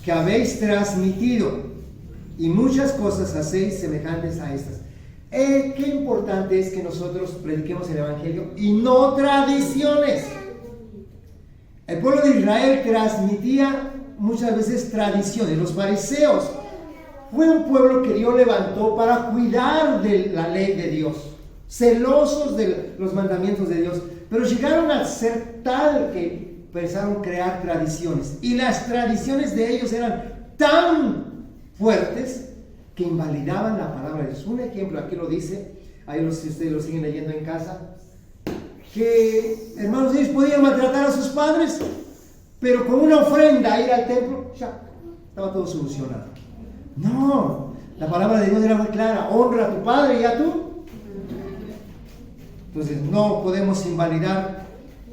que habéis transmitido. y muchas cosas hacéis semejantes a estas. Qué importante es que nosotros prediquemos el Evangelio y no tradiciones. El pueblo de Israel transmitía muchas veces tradiciones. Los fariseos fue un pueblo que Dios levantó para cuidar de la ley de Dios, celosos de los mandamientos de Dios, pero llegaron a ser tal que pensaron crear tradiciones, y las tradiciones de ellos eran tan fuertes que invalidaban la palabra de Dios. Un ejemplo, aquí lo dice, ahí si ustedes lo siguen leyendo en casa, que hermanos, ellos podían maltratar a sus padres, pero con una ofrenda ir al templo, ya estaba todo solucionado. No, la palabra de Dios era muy clara: honra a tu padre y a tú. Entonces no podemos invalidar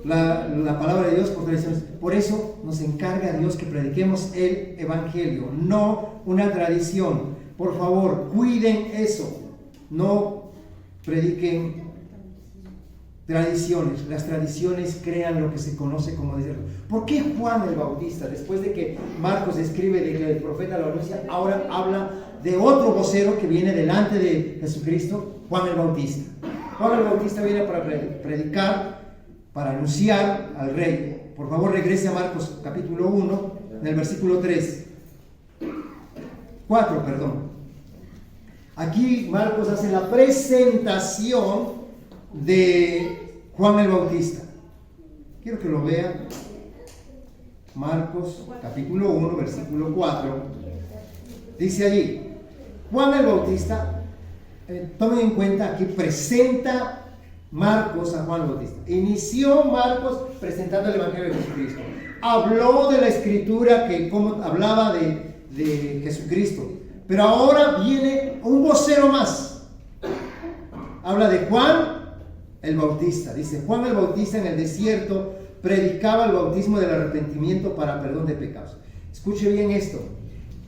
la palabra de Dios por tradiciones. Por eso nos encarga Dios que prediquemos el Evangelio, no una tradición. Por favor, cuiden eso. No prediquen tradiciones. Las tradiciones crean lo que se conoce como desierto. ¿Por qué Juan el Bautista, después de que Marcos escribe de que el profeta lo anuncia, ahora habla de otro vocero que viene delante de Jesucristo? Juan el Bautista. Juan el Bautista viene para predicar, para anunciar al rey. Por favor, regrese a Marcos capítulo 1, en el versículo 4, perdón. Aquí Marcos hace la presentación de Juan el Bautista. Quiero que lo vean. Marcos capítulo 1, versículo 4. Dice allí: Juan el Bautista, tomen en cuenta que presenta Marcos a Juan el Bautista. Inició Marcos presentando el Evangelio de Jesucristo. Habló de la escritura, que como hablaba de Jesucristo. Pero ahora viene un vocero más. Habla de Juan el Bautista. Dice: Juan el Bautista en el desierto predicaba el bautismo del arrepentimiento para perdón de pecados. Escuche bien esto.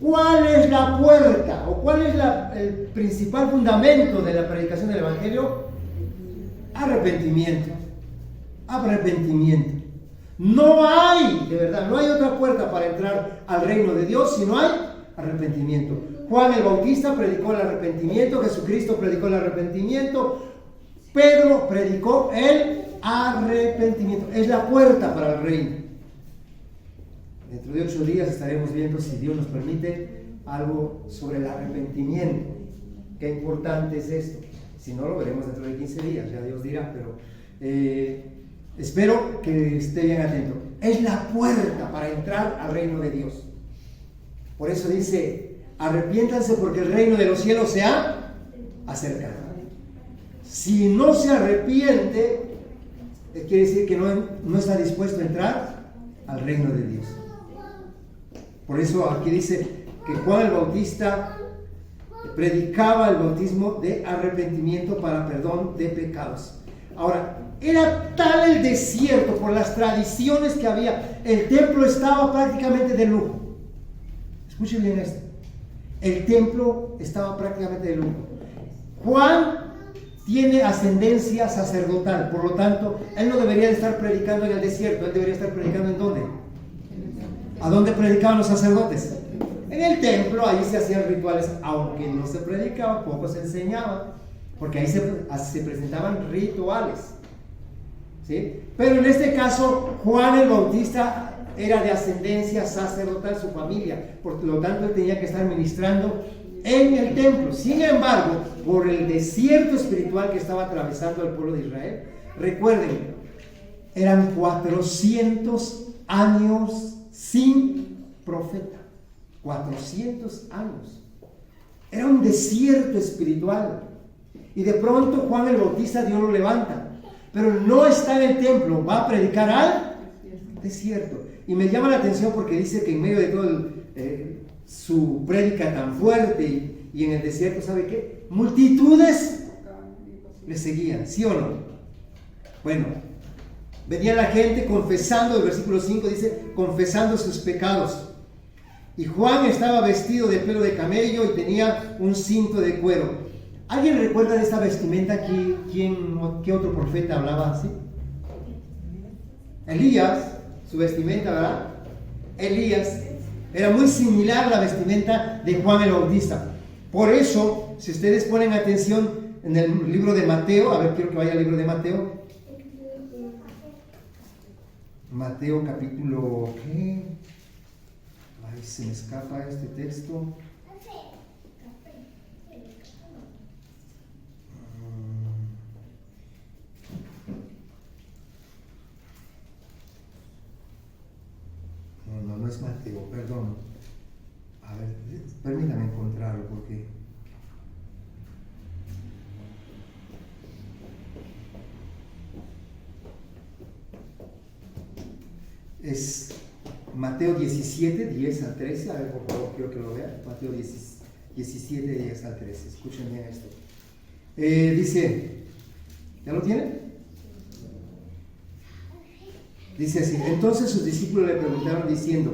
¿Cuál es la puerta o cuál es el principal fundamento de la predicación del Evangelio? Arrepentimiento. Arrepentimiento. No hay, de verdad, no hay otra puerta para entrar al reino de Dios si no hay arrepentimiento. Juan el Bautista predicó el arrepentimiento, Jesucristo predicó el arrepentimiento, Pedro predicó el arrepentimiento. Es la puerta para el reino. Dentro de 8 días estaremos viendo, si Dios nos permite, algo sobre el arrepentimiento. Qué importante es esto. Si no, lo veremos dentro de 15 días, ya Dios dirá, pero espero que esté bien atento. Es la puerta para entrar al reino de Dios. Por eso dice: arrepiéntanse porque el reino de los cielos se ha acercado. Si no se arrepiente, quiere decir que no está dispuesto a entrar al reino de Dios. Por eso aquí dice que Juan el Bautista predicaba el bautismo de arrepentimiento para perdón de pecados. Ahora, era tal el desierto por las tradiciones que había. El templo estaba prácticamente de lujo. Escuchen bien esto. El templo estaba prácticamente de lujo. Juan tiene ascendencia sacerdotal, por lo tanto, él no debería de estar predicando en el desierto. Él debería estar predicando ¿en dónde? ¿A dónde predicaban los sacerdotes? En el templo. Ahí se hacían rituales, aunque no se predicaba, poco se enseñaba, porque ahí se presentaban rituales, ¿sí? Pero en este caso, Juan el Bautista era de ascendencia sacerdotal, su familia, por lo tanto él tenía que estar ministrando en el templo. Sin embargo, por el desierto espiritual que estaba atravesando el pueblo de Israel, recuerden, eran 400 años sin profeta. 400 años. Era un desierto espiritual. Y de pronto Juan el Bautista, Dios lo levanta, pero no está en el templo, va a predicar al desierto. Y me llama la atención porque dice que en medio de todo su prédica tan fuerte y en el desierto, ¿sabe qué? Multitudes le seguían, ¿sí o no? Bueno, venía la gente confesando, el versículo 5 dice, confesando sus pecados. Y Juan estaba vestido de pelo de camello y tenía un cinto de cuero. ¿Alguien recuerda de esta vestimenta aquí? ¿Qué otro profeta hablaba así? Elías, su vestimenta, ¿verdad? Elías. Era muy similar a la vestimenta de Juan el Bautista. Por eso, si ustedes ponen atención en el libro de Mateo, a ver, quiero que vaya al libro de Mateo. Mateo capítulo, ¿qué? Ay, se me escapa este texto. No es Mateo, perdón. A ver, permítame encontrarlo porque... Es Mateo 17, 10 al 13. A ver, por favor, quiero que lo vean. Mateo 17, 10 al 13. Escuchen bien esto. Dice, ¿ya lo tienen? Dice así: entonces sus discípulos le preguntaron diciendo,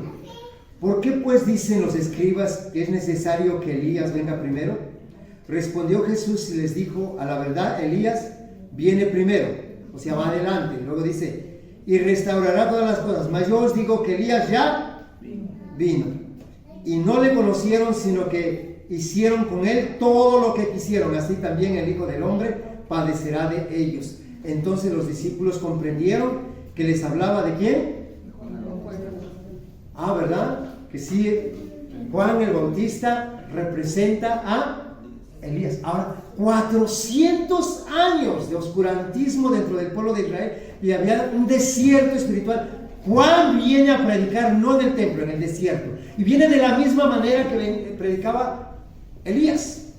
¿por qué pues dicen los escribas que es necesario que Elías venga primero? Respondió Jesús y les dijo, a la verdad, Elías viene primero, o sea, va adelante. Luego dice, y restaurará todas las cosas. Mas yo os digo que Elías ya vino. Y no le conocieron, sino que hicieron con él todo lo que quisieron. Así también el Hijo del Hombre padecerá de ellos. Entonces los discípulos comprendieron que les hablaba de quién. ¿Verdad? Que sí, Juan el Bautista representa a Elías. Ahora, 400 años de oscurantismo dentro del pueblo de Israel y había un desierto espiritual. Juan viene a predicar no en el templo, en el desierto. Y viene de la misma manera que predicaba Elías.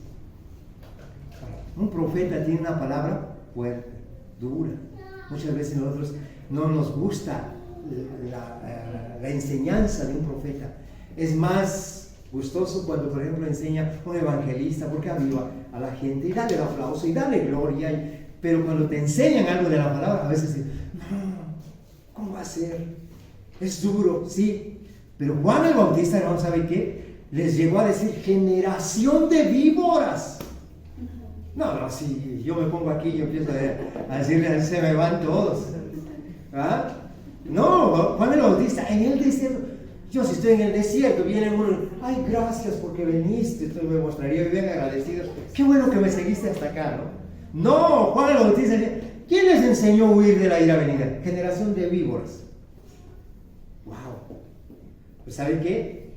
Un profeta tiene una palabra fuerte, dura. Muchas veces nosotros no nos gusta la enseñanza de un profeta. Es más gustoso cuando, por ejemplo, enseña un evangelista, porque aviva a la gente y dale el aplauso y dale gloria. Pero cuando te enseñan algo de la palabra, a veces dicen, no, ¿cómo va a ser? Es duro, sí. Pero Juan el Bautista, hermano, ¿sabe qué? Les llegó a decir, generación de víboras. No, si yo me pongo aquí y empiezo a decirle, se me van todos. ¿Ah? No, Juan el Bautista, en el desierto. Yo si estoy en el desierto, viene uno, ay, gracias porque viniste, esto me mostraría bien agradecido. Qué bueno que me seguiste hasta acá, ¿no? No, Juan el Bautista, ¿quién les enseñó a huir de la ira venida? Generación de víboras. Wow. Pues ¿saben qué?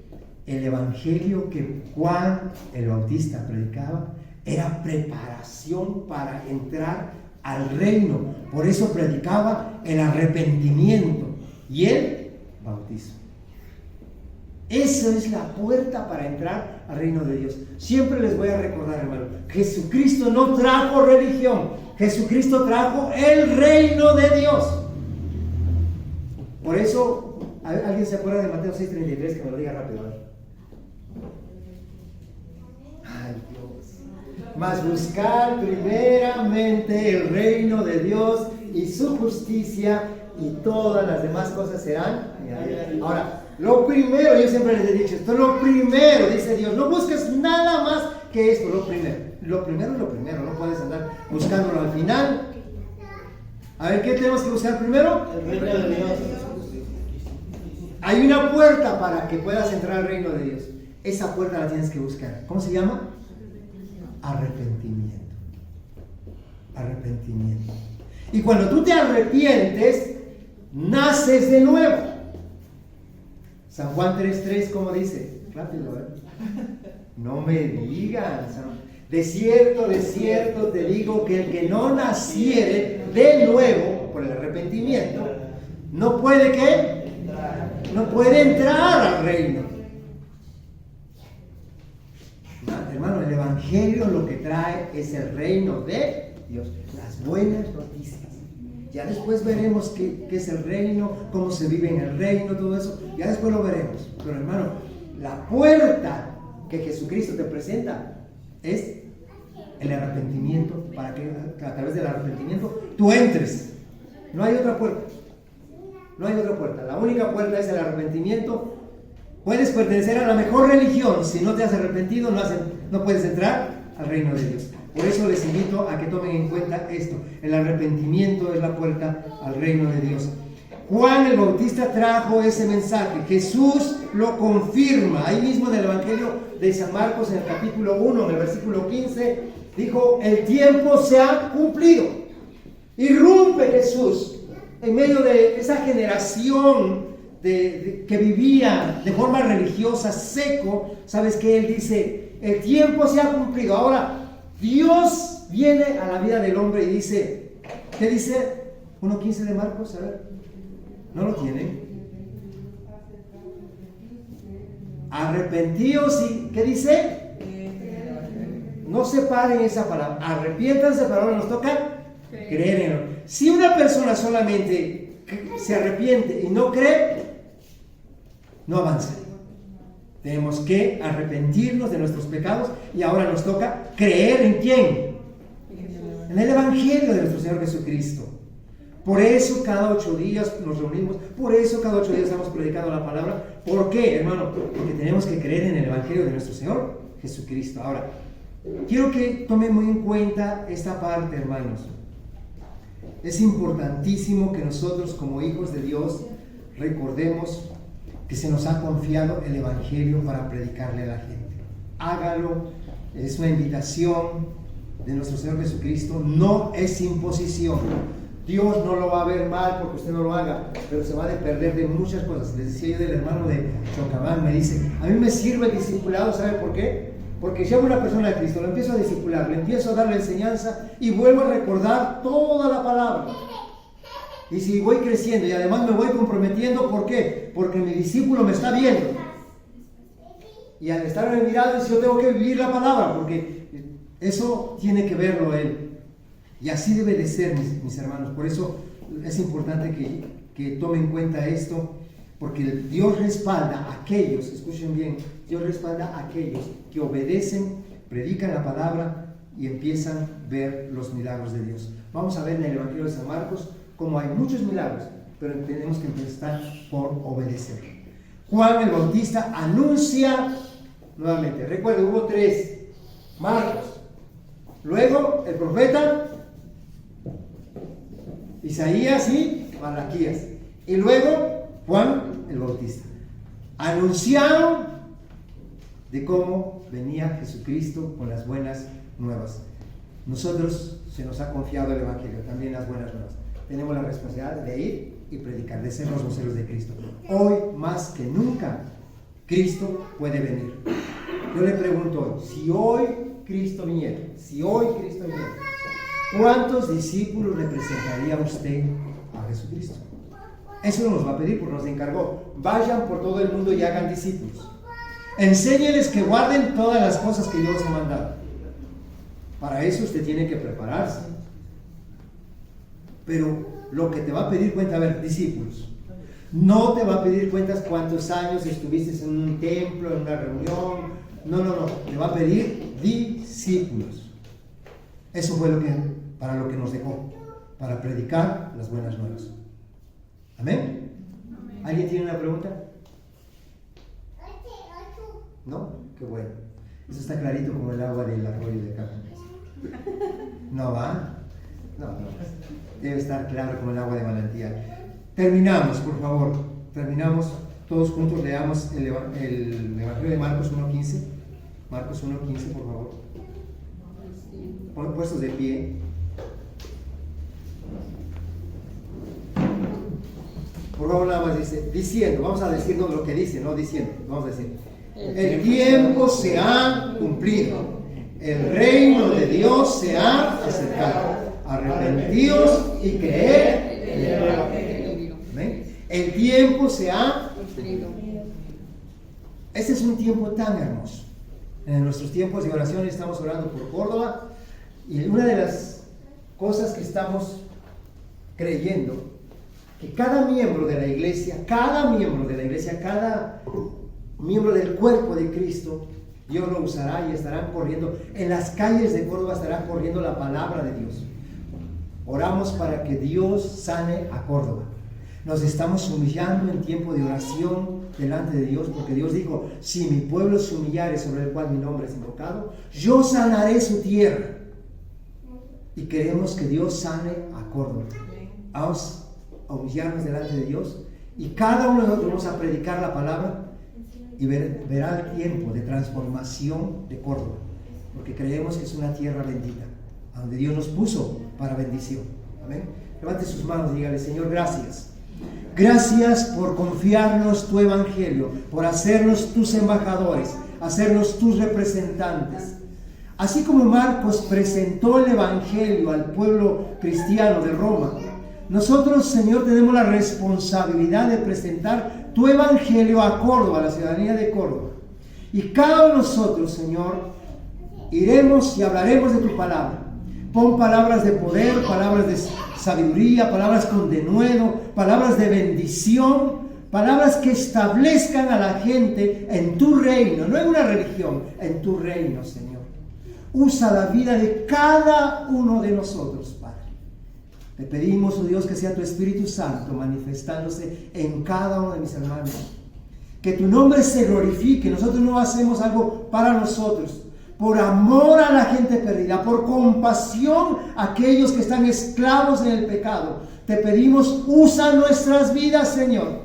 El evangelio que Juan el Bautista predicaba era preparación para entrar al reino. Por eso predicaba el arrepentimiento y el bautismo. Esa es la puerta para entrar al reino de Dios. Siempre les voy a recordar, hermano, Jesucristo no trajo religión, Jesucristo trajo el reino de Dios. Por eso, ¿alguien se acuerda de Mateo 6:33? Que me lo diga rápido. Ay, Dios. Mas buscar primeramente el reino de Dios y su justicia, y todas las demás cosas serán añadidas. Ahora, lo primero, yo siempre les he dicho esto, lo primero, dice Dios, no busques nada más que esto, lo primero. Lo primero es lo primero, no puedes andar buscándolo al final. A ver, ¿qué tenemos que buscar primero? El reino de Dios. Hay una puerta para que puedas entrar al reino de Dios. Esa puerta la tienes que buscar. ¿Cómo se llama? Arrepentimiento. Arrepentimiento. Y cuando tú te arrepientes, naces de nuevo. San Juan 3:3, ¿cómo dice? Rápido, No me digan. De cierto te digo que el que no naciere de nuevo por el arrepentimiento, no puede ¿qué? No puede entrar al reino. Hermano, el evangelio lo que trae es el reino de Dios, las buenas noticias. Ya después veremos qué es el reino, cómo se vive en el reino, todo eso. Ya después lo veremos. Pero hermano, la puerta que Jesucristo te presenta es el arrepentimiento, para que a través del arrepentimiento tú entres. No hay otra puerta. No hay otra puerta. La única puerta es el arrepentimiento. Puedes pertenecer a la mejor religión. Si no te has arrepentido, no puedes entrar al reino de Dios. Por eso les invito a que tomen en cuenta esto. El arrepentimiento es la puerta al reino de Dios. Juan el Bautista trajo ese mensaje. Jesús lo confirma. Ahí mismo en el Evangelio de San Marcos, en el capítulo 1, en el versículo 15, dijo: el tiempo se ha cumplido. Irrumpe Jesús en medio de esa generación que vivía de forma religiosa, seco. ¿Sabes qué? Él dice: el tiempo se ha cumplido. Ahora Dios viene a la vida del hombre y dice, ¿qué dice 1.15 de Marcos? A ver, ¿no lo tienen? Arrepentíos y, ¿qué dice? No separen esa palabra. Arrepiéntanse, pero ahora nos toca creer en él. Si una persona solamente se arrepiente y no cree, no avanza. Tenemos que arrepentirnos de nuestros pecados y ahora nos toca creer ¿en quién? En el Evangelio de nuestro Señor Jesucristo. Por eso cada 8 días nos reunimos, por eso cada 8 días estamos predicando la palabra. ¿Por qué, hermano? Porque tenemos que creer en el Evangelio de nuestro Señor Jesucristo. Ahora, quiero que tomen muy en cuenta esta parte, hermanos. Es importantísimo que nosotros como hijos de Dios recordemos que se nos ha confiado el Evangelio para predicarle a la gente. Hágalo, es una invitación de nuestro Señor Jesucristo, no es imposición. Dios no lo va a ver mal porque usted no lo haga, pero se va a perder de muchas cosas. Les decía yo del hermano de Chocabán, me dice: a mí me sirve el discipulado, ¿sabe por qué? Porque si hago una persona de Cristo, lo empiezo a discipular, le empiezo a dar la enseñanza y vuelvo a recordar toda la palabra. Y si voy creciendo y además me voy comprometiendo, ¿por qué? Porque mi discípulo me está viendo. Y al estar mirando, yo tengo que vivir la palabra, porque eso tiene que verlo él. Y así debe de ser, mis hermanos. Por eso es importante que tomen en cuenta esto, porque Dios respalda a aquellos, escuchen bien, Dios respalda a aquellos que obedecen, predican la palabra y empiezan a ver los milagros de Dios. Vamos a ver en el Evangelio de San Marcos cómo hay muchos milagros, pero tenemos que empezar por obedecer. Juan el Bautista anuncia nuevamente. Recuerden, hubo 3: Marcos, luego el profeta Isaías y Malaquías, y luego Juan el Bautista. Anunciaron de cómo venía Jesucristo con las buenas nuevas. Nosotros se nos ha confiado el Evangelio, también las buenas nuevas. Tenemos la responsabilidad de ir y predicar, de ser los voceros de Cristo. Hoy más que nunca Cristo puede venir. Yo le pregunto hoy, si hoy Cristo viniera, ¿cuántos discípulos representaría usted a Jesucristo? Eso nos va a pedir porque nos encargó. Vayan por todo el mundo y hagan discípulos. Enséñeles que guarden todas las cosas que yo les he mandado. Para eso usted tiene que prepararse. Pero lo que te va a pedir cuenta, a ver, discípulos. No te va a pedir cuentas cuántos años estuviste en un templo, en una reunión. No. Te va a pedir discípulos. Eso fue para lo que nos dejó, para predicar las buenas nuevas. ¿Amén? ¿Alguien tiene una pregunta? ¿No? Qué bueno. Eso está clarito como el agua del arroyo de Carmen. ¿No va? No. Debe estar claro como el agua de manantial. Terminamos, por favor. Terminamos. Todos juntos leamos el Evangelio de Marcos 1.15. Marcos 1.15, por favor. Ponen puestos de pie. Por favor, nada más dice, diciendo, vamos a decirnos lo que dice, no diciendo, vamos a decir, el tiempo se ha cumplido, el reino de Dios se ha acercado, arrepentíos y creed en el Evangelio. ¿Ven? El tiempo se ha cumplido. Este es un tiempo tan hermoso. En nuestros tiempos de oración estamos orando por Córdoba, y una de las cosas que estamos creyendo, que cada miembro de la iglesia, cada miembro del cuerpo de Cristo, Dios lo usará y estarán corriendo, en las calles de Córdoba estará corriendo la palabra de Dios. Oramos para que Dios sane a Córdoba. Nos estamos humillando en tiempo de oración delante de Dios, porque Dios dijo, si mi pueblo se humillare sobre el cual mi nombre es invocado, yo sanaré su tierra. Y queremos que Dios sane a Córdoba. Vamos a humillarnos delante de Dios y cada uno de nosotros vamos a predicar la palabra y verá el tiempo de transformación de Córdoba, porque creemos que es una tierra bendita, a donde Dios nos puso para bendición. Amén. Levante sus manos y dígale: Señor, gracias. Gracias por confiarnos tu evangelio, por hacernos tus embajadores, hacernos tus representantes. Así como Marcos presentó el evangelio al pueblo cristiano de Roma, nosotros, Señor, tenemos la responsabilidad de presentar tu evangelio a Córdoba, a la ciudadanía de Córdoba. Y cada uno de nosotros, Señor, iremos y hablaremos de tu palabra. Pon palabras de poder, palabras de sabiduría, palabras con denuedo, palabras de bendición, palabras que establezcan a la gente en tu reino, no en una religión, en tu reino, Señor. Usa la vida de cada uno de nosotros, Padre. Te pedimos, oh Dios, que sea tu Espíritu Santo manifestándose en cada uno de mis hermanos. Que tu nombre se glorifique. Nosotros no hacemos algo para nosotros. Por amor a la gente perdida, por compasión a aquellos que están esclavos en el pecado, te pedimos, usa nuestras vidas, Señor.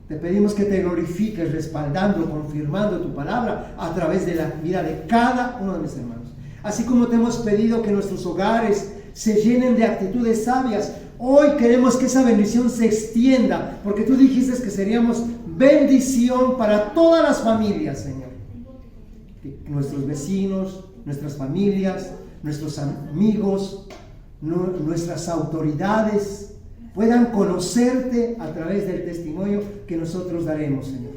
Te pedimos que te glorifiques respaldando, confirmando tu palabra a través de la vida de cada uno de mis hermanos. Así como te hemos pedido que nuestros hogares se llenen de actitudes sabias, hoy queremos que esa bendición se extienda, porque tú dijiste que seríamos bendición para todas las familias, Señor. Que nuestros vecinos, nuestras familias, nuestros amigos, nuestras autoridades puedan conocerte a través del testimonio que nosotros daremos, Señor.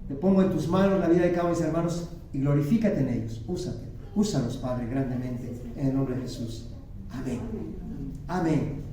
Te pongo en tus manos la vida de cada uno de mis hermanos y glorifícate en ellos. Úsalos, Padre, grandemente, en el nombre de Jesús. Amén. Amén.